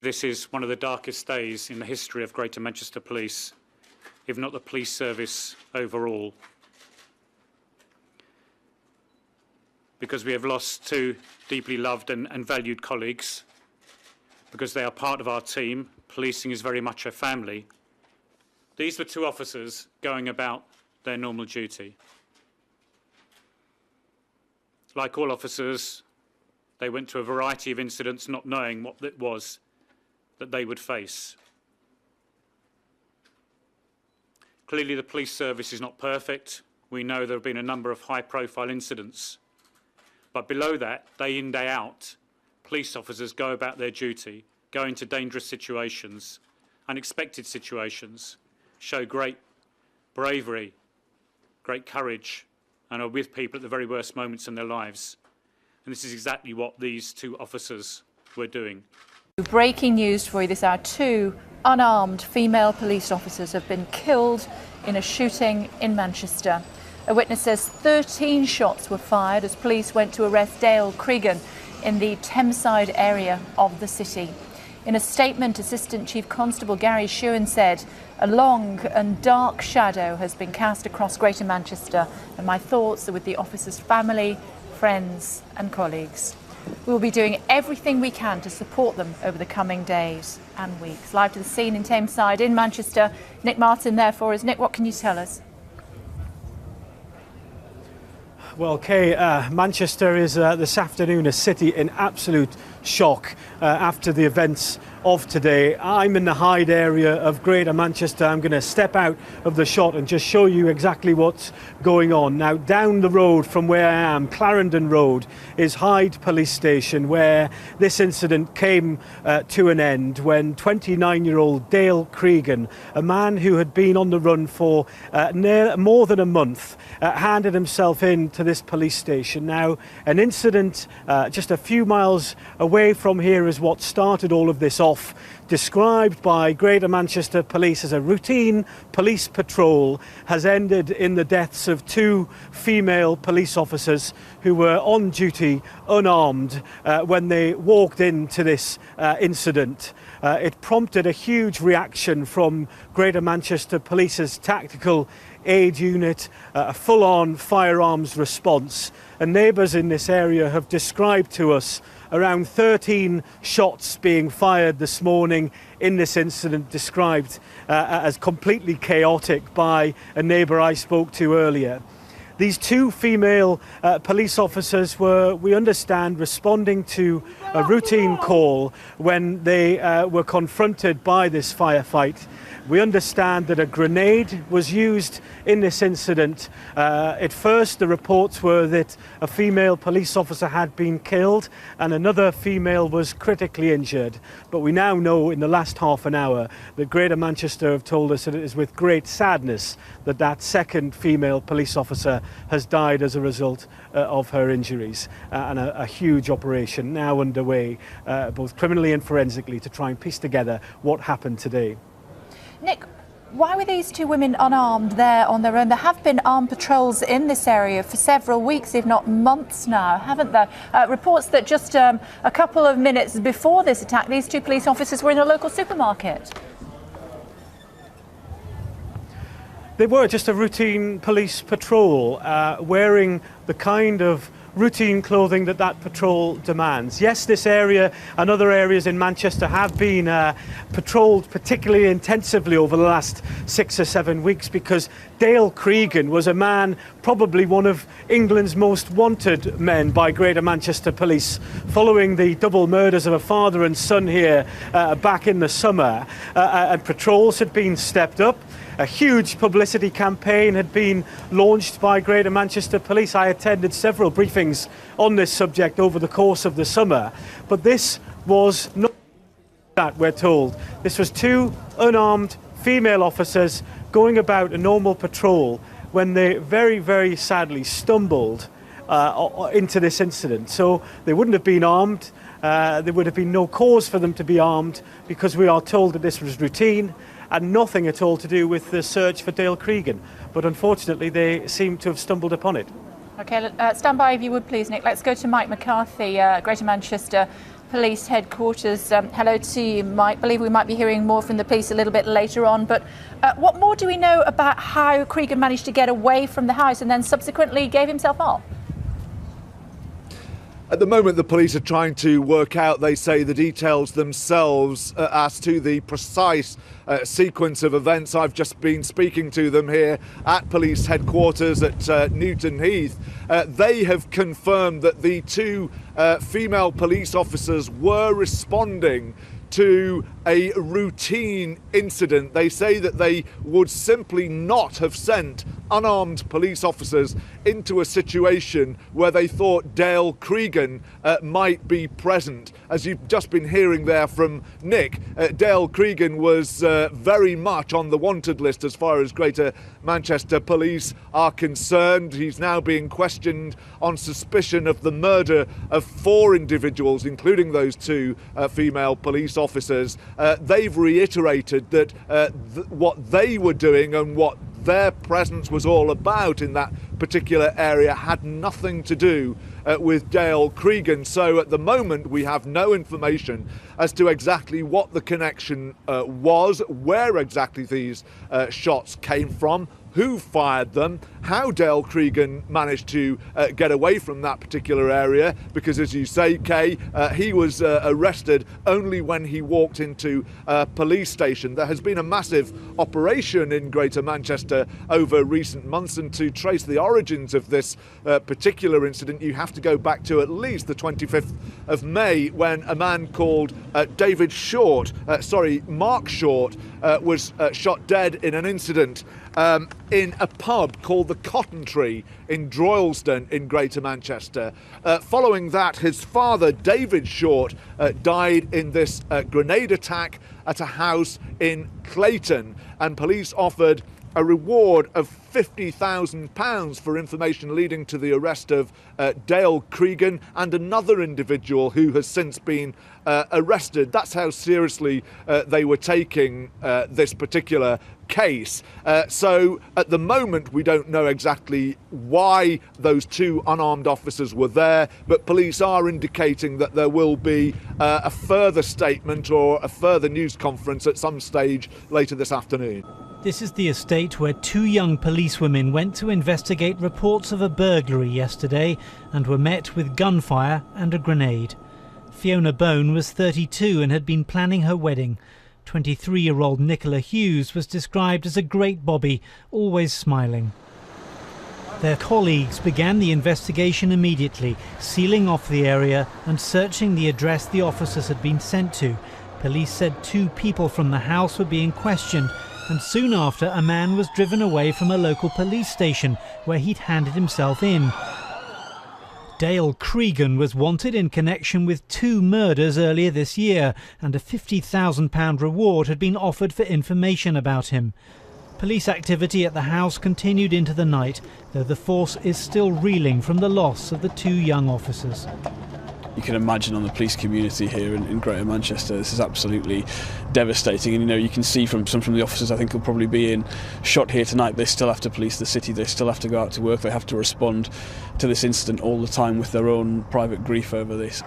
This is one of the darkest days in the history of Greater Manchester Police, if not the police service overall, because we have lost two deeply loved and valued colleagues, because they are part of our team. Policing is very much a family. These were two officers going about their normal duty. Like all officers, they went to a variety of incidents not knowing what it was that they would face. Clearly, the police service is not perfect. We know there have been a number of high-profile incidents. But below that, day in, day out, police officers go about their duty, go into dangerous situations, unexpected situations, show great bravery, great courage, and are with people at the very worst moments in their lives. And this is exactly what these two officers were doing. Breaking news for you this hour. Two unarmed female police officers have been killed in a shooting in Manchester. A witness says 13 shots were fired as police went to arrest Dale Cregan in the Thameside area of the city. In a statement, Assistant Chief Constable Gary Shewan said, "A long and dark shadow has been cast across Greater Manchester, and my thoughts are with the officers' family, friends and colleagues. We will be doing everything we can to support them over the coming days and weeks." Live to the scene in Thameside in Manchester, Nick Martin there for us. Nick, what can you tell us? Well, Kay, Manchester is this afternoon a city in absolute shock after the events of today. I'm in the Hyde area of Greater Manchester. I'm going to step out of the shot and just show you exactly what's going on. Now, down the road from where I am, Clarendon Road, is Hyde Police Station, where this incident came to an end when 29-year-old Dale Cregan, a man who had been on the run for more than a month, handed himself in to this police station. Now, an incident just a few miles away from here is what started all of this off, described by Greater Manchester Police as a routine police patrol, has ended in the deaths of two female police officers who were on duty unarmed when they walked into this incident. It prompted a huge reaction from Greater Manchester Police's tactical aid unit, a full-on firearms response, and neighbours in this area have described to us around 13 shots being fired this morning in this incident, described as completely chaotic by a neighbour I spoke to earlier. These two female police officers were, we understand, responding to a routine call when they were confronted by this firefight. We understand that a grenade was used in this incident. At first, the reports were that a female police officer had been killed and another female was critically injured. But we now know in the last half an hour that Greater Manchester have told us that it is with great sadness that that second female police officer has died as a result of her injuries, and a huge operation now underway, both criminally and forensically, to try and piece together what happened today. Nick, why were these two women unarmed there on their own? There have been armed patrols in this area for several weeks, if not months now, haven't there? Reports that just a couple of minutes before this attack, these two police officers were in a local supermarket. They were just a routine police patrol, wearing the kind of routine clothing that patrol demands. Yes, this area and other areas in Manchester have been patrolled particularly intensively over the last 6 or 7 weeks because Dale Cregan was a man, probably one of England's most wanted men by Greater Manchester Police, following the double murders of a father and son here back in the summer, and patrols had been stepped up. A huge publicity campaign had been launched by Greater Manchester Police. I attended several briefings on this subject over the course of the summer, but this was not that, we're told. This was two unarmed female officers going about a normal patrol when they very, very sadly stumbled into this incident. So they wouldn't have been armed. There would have been no cause for them to be armed because we are told that this was routine and nothing at all to do with the search for Dale Cregan. But unfortunately, they seem to have stumbled upon it. OK, stand by if you would please, Nick. Let's go to Mike McCarthy, Greater Manchester Police headquarters. Hello to you, Mike. I believe we might be hearing more from the police a little bit later on. But what more do we know about how Cregan managed to get away from the house and then subsequently gave himself up? At the moment, the police are trying to work out, they say, the details themselves as to the precise sequence of events. I've just been speaking to them here at police headquarters at Newton Heath. They have confirmed that the two female police officers were responding to a routine incident. They say that they would simply not have sent unarmed police officers into a situation where they thought Dale Cregan might be present. As you've just been hearing there from Nick, Dale Cregan was very much on the wanted list as far as Greater Manchester Police are concerned. He's now being questioned on suspicion of the murder of 4 individuals, including those 2 female police officers. They've reiterated that what they were doing and what their presence was all about in that particular area had nothing to do with Dale Cregan. So at the moment we have no information as to exactly what the connection was, where exactly these shots came from, who fired them, how Dale Cregan managed to get away from that particular area, because as you say, Kay, he was arrested only when he walked into a police station. There has been a massive operation in Greater Manchester over recent months, and to trace the origins of this particular incident you have to go back to at least the 25th of May, when a man called Mark Short was shot dead in an incident in a pub called the Cotton Tree in Droylsden in Greater Manchester. Following that, his father, David Short, died in this grenade attack at a house in Clayton, and police offered a reward of £50,000 for information leading to the arrest of Dale Cregan and another individual who has since been arrested. That's how seriously they were taking this particular case. So at the moment we don't know exactly why those 2 unarmed officers were there, but police are indicating that there will be a further statement or a further news conference at some stage later this afternoon. This is the estate where 2 young policewomen went to investigate reports of a burglary yesterday and were met with gunfire and a grenade. Fiona Bone was 32 and had been planning her wedding. 23-year-old Nicola Hughes was described as a great bobby, always smiling. Their colleagues began the investigation immediately, sealing off the area and searching the address the officers had been sent to. Police said 2 people from the house were being questioned, and soon after a man was driven away from a local police station where he'd handed himself in. Dale Cregan was wanted in connection with 2 murders earlier this year, and a £50,000 reward had been offered for information about him. Police activity at the house continued into the night, though the force is still reeling from the loss of the 2 young officers. You can imagine on the police community here in Greater Manchester, this is absolutely devastating. And you can see from some from the officers, I think, will probably be shot here tonight. They still have to police the city, they still have to go out to work, they have to respond to this incident all the time with their own private grief over this.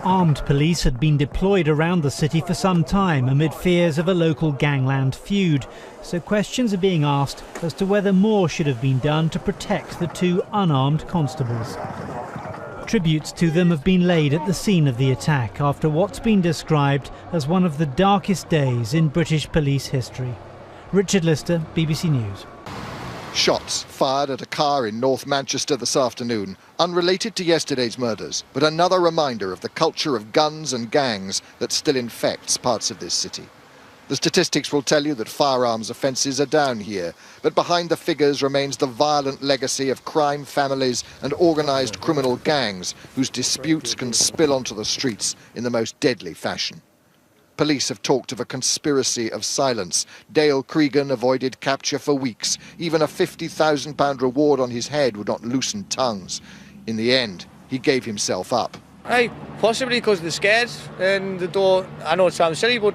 Armed police had been deployed around the city for some time amid fears of a local gangland feud. So questions are being asked as to whether more should have been done to protect the 2 unarmed constables. Tributes to them have been laid at the scene of the attack after what's been described as one of the darkest days in British police history. Richard Lister, BBC News. Shots fired at a car in North Manchester this afternoon, unrelated to yesterday's murders, but another reminder of the culture of guns and gangs that still infects parts of this city. The statistics will tell you that firearms offences are down here, but behind the figures remains the violent legacy of crime families and organised criminal gangs whose disputes can spill onto the streets in the most deadly fashion. Police have talked of a conspiracy of silence. Dale Cregan avoided capture for weeks. Even a £50,000 reward on his head would not loosen tongues. In the end, he gave himself up. Hey, possibly because they're scared and they don't. I know it sounds silly, but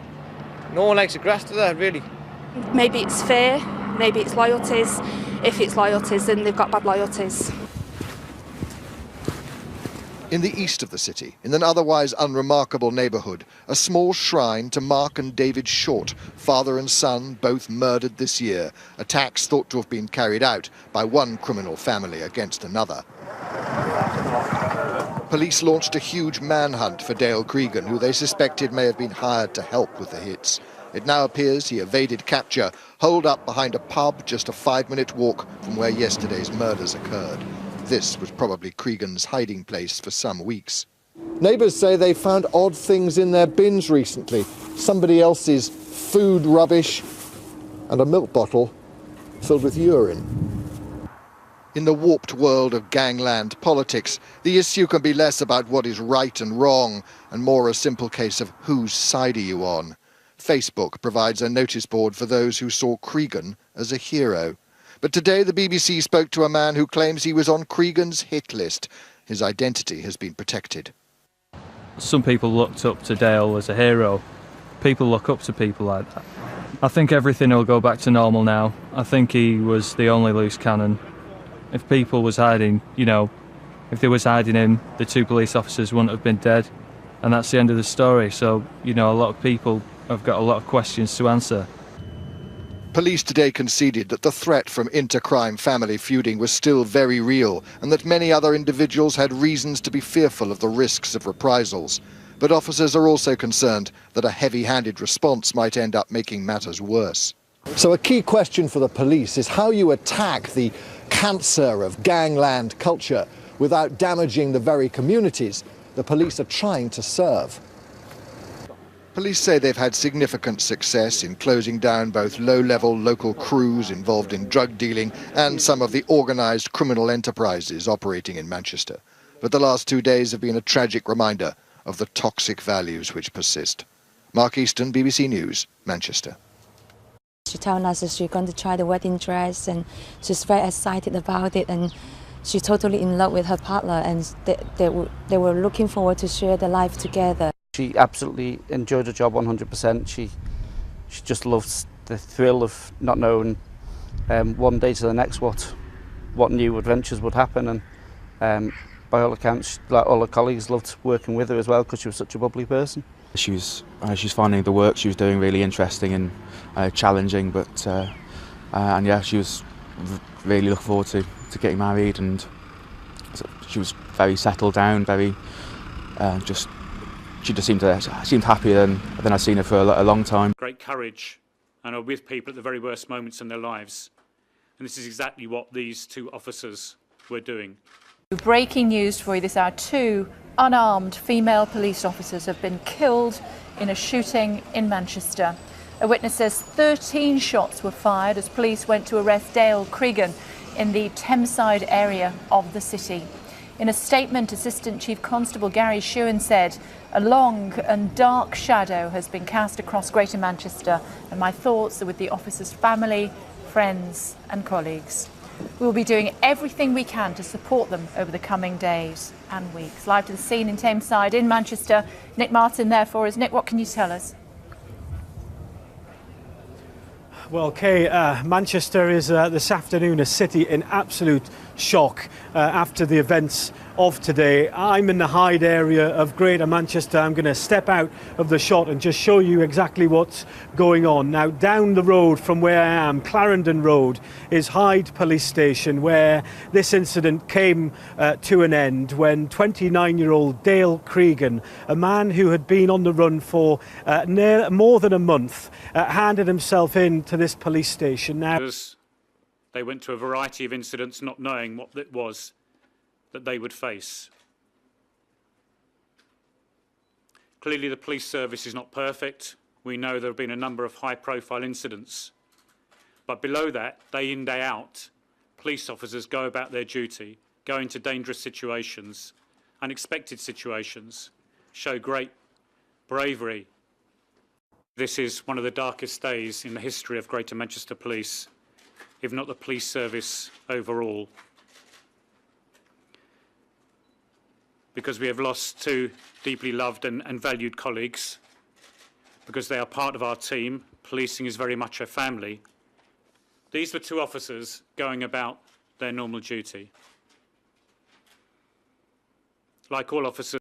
no one likes the grass to that, really. Maybe it's fear, maybe it's loyalties. If it's loyalties, then they've got bad loyalties. In the east of the city, in an otherwise unremarkable neighbourhood, a small shrine to Mark and David Short, father and son, both murdered this year, attacks thought to have been carried out by one criminal family against another. Police launched a huge manhunt for Dale Cregan, who they suspected may have been hired to help with the hits. It now appears he evaded capture, holed up behind a pub just a 5-minute walk from where yesterday's murders occurred. This was probably Cregan's hiding place for some weeks. Neighbours say they found odd things in their bins recently. Somebody else's food rubbish and a milk bottle filled with urine. In the warped world of gangland politics, the issue can be less about what is right and wrong and more a simple case of whose side are you on. Facebook provides a notice board for those who saw Cregan as a hero. But today the BBC spoke to a man who claims he was on Cregan's hit list. His identity has been protected. Some people looked up to Dale as a hero. People look up to people like that. I think everything will go back to normal now. I think he was the only loose cannon. If people was hiding, if they was hiding him, the 2 police officers wouldn't have been dead. And that's the end of the story. So, a lot of people have got a lot of questions to answer. Police today conceded that the threat from inter-crime family feuding was still very real and that many other individuals had reasons to be fearful of the risks of reprisals. But officers are also concerned that a heavy-handed response might end up making matters worse. So a key question for the police is how you attack the cancer of gangland culture without damaging the very communities the police are trying to serve. Police say they've had significant success in closing down both low-level local crews involved in drug dealing and some of the organised criminal enterprises operating in Manchester. But the last 2 days have been a tragic reminder of the toxic values which persist. Mark Easton, BBC News, Manchester. She told us that she's going to try the wedding dress and she's very excited about it and she's totally in love with her partner and they were looking forward to share their life together. She absolutely enjoyed her job 100%. She just loves the thrill of not knowing one day to the next what new adventures would happen, and by all accounts, like all her colleagues, loved working with her as well because she was such a bubbly person. She was finding the work she was doing really interesting and challenging, but and yeah, she was really looking forward to getting married, and she was very settled down, very She just seemed happier than I've seen her for a long time. Great courage and are with people at the very worst moments in their lives. And this is exactly what these 2 officers were doing. Breaking news for you this hour. 2 unarmed female police officers have been killed in a shooting in Manchester. A witness says 13 shots were fired as police went to arrest Dale Cregan in the Thameside area of the city. In a statement, Assistant Chief Constable Gary Shewan said, "A long and dark shadow has been cast across Greater Manchester, and my thoughts are with the officers' family, friends and colleagues. We will be doing everything we can to support them over the coming days and weeks." Live to the scene in Thameside in Manchester, Nick Martin there for us. Nick, what can you tell us? Well, Kay, Manchester is this afternoon a city in absolute shock after the events of today. I'm in the Hyde area of Greater Manchester. I'm going to step out of the shot and just show you exactly what's going on. Now, down the road from where I am, Clarendon Road, is Hyde Police Station, where this incident came to an end when 29-year-old Dale Cregan, a man who had been on the run for more than a month, handed himself in to this police station. Now, they went to a variety of incidents not knowing what it was that they would face. Clearly the police service is not perfect. We know there have been a number of high-profile incidents. But below that, day in, day out, police officers go about their duty, go into dangerous situations, unexpected situations, show great bravery. This is one of the darkest days in the history of Greater Manchester Police, if not the police service overall. Because we have lost 2 deeply loved and valued colleagues, because they are part of our team. Policing is very much a family. These were 2 officers going about their normal duty. Like all officers,